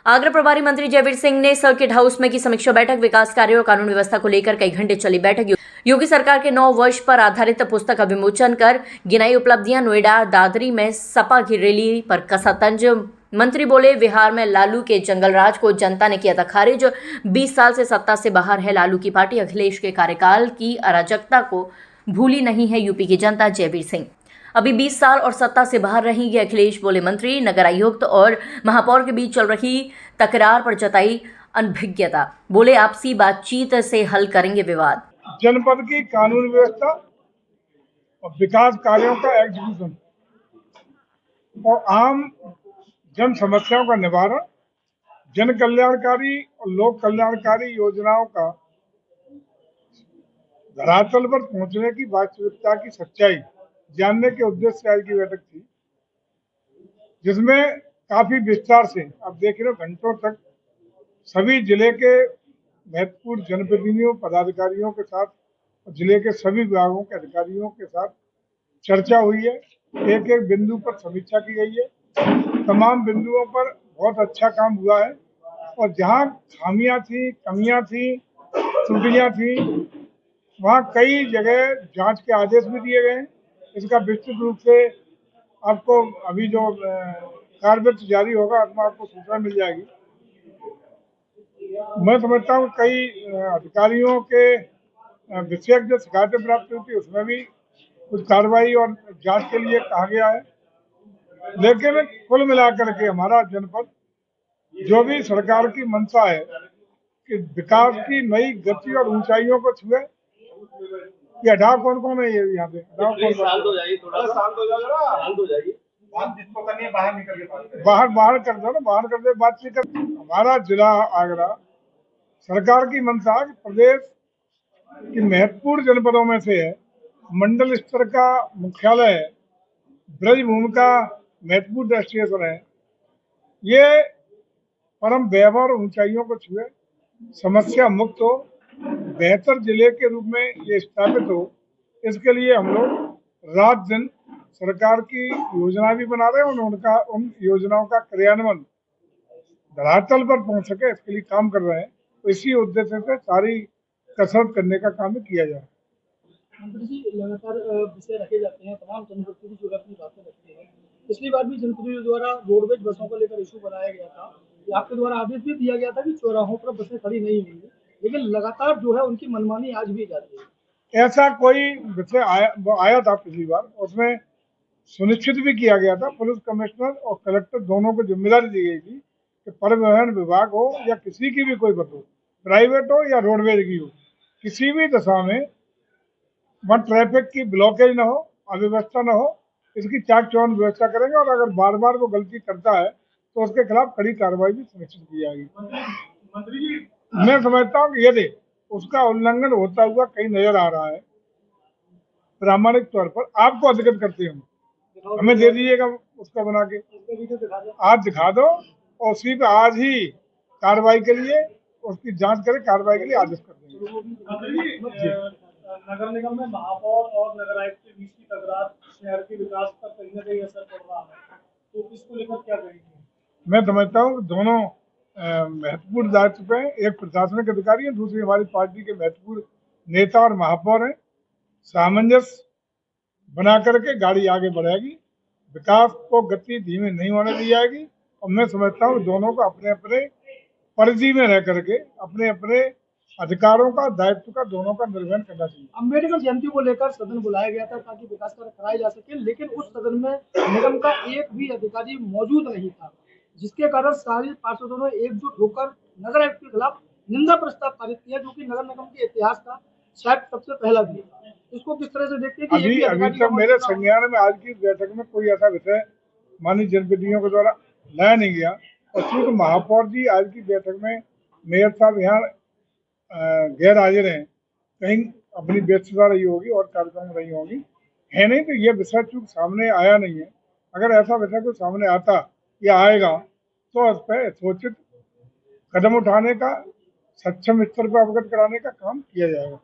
आगरा प्रभारी मंत्री जयवीर सिंह ने सर्किट हाउस में की समीक्षा बैठक। विकास कार्यों और कानून व्यवस्था को लेकर कई घंटे चली बैठक। योगी सरकार के 9 वर्ष पर आधारित पुस्तक का विमोचन कर गिनाई उपलब्धियां। नोएडा दादरी में सपा की रैली पर कसा तंज। मंत्री बोले, बिहार में लालू के जंगल राज को जनता ने किया था खारिज। 20 साल से सत्ता से बाहर है लालू की पार्टी। अखिलेश के कार्यकाल की अराजकता को भूली नहीं है यूपी की जनता। जयवीर सिंह अभी 20 साल और सत्ता से बाहर रहेंगे अखिलेश, बोले मंत्री। नगर आयुक्त और महापौर के बीच चल रही तकरार पर जताई अनभिज्ञता। बोले, आपसी बातचीत से हल करेंगे विवाद। जनपद की कानून व्यवस्था और विकास कार्यों का एग्जीक्यूशन और आम जन समस्याओं का निवारण, जन कल्याणकारी और लोक कल्याणकारी योजनाओं का धरातल पर पहुंचने की वास्तविकता की सच्चाई जानने के उद्देश्य से आज की बैठक थी, जिसमें काफी विस्तार से आप देख रहे हो घंटों तक सभी जिले के महत्वपूर्ण जनप्रतिनिधियों, पदाधिकारियों के साथ और जिले के सभी विभागों के अधिकारियों के साथ चर्चा हुई है। एक एक बिंदु पर समीक्षा की गई है। तमाम बिंदुओं पर बहुत अच्छा काम हुआ है और जहां खामियां थी, कमियां थी, त्रुटियां थी, वहां कई जगह जांच के आदेश भी दिए गए हैं। इसका विस्तृत रूप से आपको अभी जो कार्यवृत्त जारी होगा उसमें आपको सूचना मिल जाएगी। मैं समझता हूँ कई अधिकारियों के विषयक जो शिकायतें प्राप्त हुई थी उसमें भी कुछ कार्रवाई और जांच के लिए कहा गया है। लेकिन कुल मिलाकर के हमारा जनपद जो भी सरकार की मंशा है कि विकास की नई गति और ऊंचाइयों को छुए, ये हटाव कौन कौन है? ये यहाँ पे शांत हो जाइए, थोड़ा शांत हो जाइए, बात जिसको करनी है बाहर निकल के बाहर कर दो ना, बाहर कर दे, बातचीत कर। हमारा जिला आगरा सरकार की मंशा कि प्रदेश की महत्वपूर्ण जनपदों में से है, मंडल स्तर का मुख्यालय है, ब्रजभूमि का महत्वपूर्ण डेस्टिनेशन है, ये परम वैभव और ऊंचाइयों को छुए, समस्या मुक्त हो, बेहतर जिले के रूप में ये स्थापित हो। इसके लिए हम लोग रात दिन सरकार की योजना भी बना रहे हैं और उन योजनाओं का क्रियान्वयन धरातल पर पहुंच सके इसके लिए काम कर रहे हैं। तो इसी उद्देश्य से सारी कसरत करने का काम किया जा रहा है। मंत्री जी, लगातार विषय रखे जाते हैं, तमाम जनप्रतिनिधि जो अपनी बातें रखते हैं। पिछली बार भी जनप्रतिनिधियों द्वारा रोडवेज बसों को लेकर इशू बनाया गया था, आपके द्वारा आदेश भी दिया गया था कि चौराहों पर बसें खड़ी नहीं होंगी, लेकिन लगातार जो है उनकी मनमानी आज भी जाती है। ऐसा कोई विषय आया था पिछली बार, उसमें सुनिश्चित भी किया गया था, पुलिस कमिश्नर और कलेक्टर दोनों को जिम्मेदारी दी गई थी कि परिवहन विभाग हो या किसी की भी कोई बस हो, प्राइवेट हो या रोडवेज की हो, किसी भी दशा में वहाँ ट्रैफिक की ब्लॉकेज न हो, अव्यवस्था न हो, इसकी चाक चौबंद व्यवस्था करेंगे और अगर बार बार वो गलती करता है तो उसके खिलाफ कड़ी कार्रवाई भी सुनिश्चित की जाएगी। मंत्री जी, मैं समझता हूँ कि यदि उसका उल्लंघन होता हुआ कहीं नजर आ रहा है, प्रामाणिक तौर पर आपको अवगत करते हैं, हमें दे दीजिएगा उसका बना के, आज दिखा दो और उसी पे आज ही कार्रवाई के लिए उसकी जांच करें, कार्रवाई के लिए आदेश कर देंगे। नगर निगम में महापौर और नगर आयुक्त के बीच की तकरार शहर के विकास पर कहीं न कहीं असर पड़ रहा है, तो इसको लेकर क्या कहेंगे? मैं समझता हूँ दोनों महत्वपूर्ण दायित्व पे, एक प्रशासनिक अधिकारी है, दूसरी हमारी पार्टी के महत्वपूर्ण नेता और महापौर हैं। सामंजस्य बना करके गाड़ी आगे बढ़ेगी, विकास को गति धीमे नहीं होने दी जाएगी और मैं समझता हूँ दोनों को अपने अपने परिधि में रह करके अपने अपने अधिकारों का, दायित्व का, दोनों का निर्वहन करना चाहिए। अम्बेडकर जयंती को लेकर सदन बुलाया गया था ताकि विकास कार्य कराए जा सके, लेकिन उस सदन में निगम का एक भी अधिकारी मौजूद नहीं था, जिसके कारण सारे पार्षदों ने एकजुट होकर नगर आयुक्त के खिलाफ निंदा प्रस्ताव पारित किया, जो कि नगर निगम के इतिहास का शायद सबसे पहला भी है। इसको किस तरह से देखते हैं कि अभी तक मेरे संज्ञान में आज की बैठक में कोई ऐसा विषय माननीय जनप्रतिनिधियों के द्वारा लाया नहीं गया और चूंकि महापौर जी आज की बैठक में मेयर साहब यहाँ गैर हाजिर हैं, कहीं अपनी व्यस्तता रही होगी और कार्यक्रम रही होगी, है नहीं, तो ये विषय चूंकि सामने आया नहीं है। अगर ऐसा विषय कोई सामने आता या आएगा तो उस पर यथोचित कदम उठाने का, सक्षम स्तर पर अवगत कराने का काम किया जाएगा।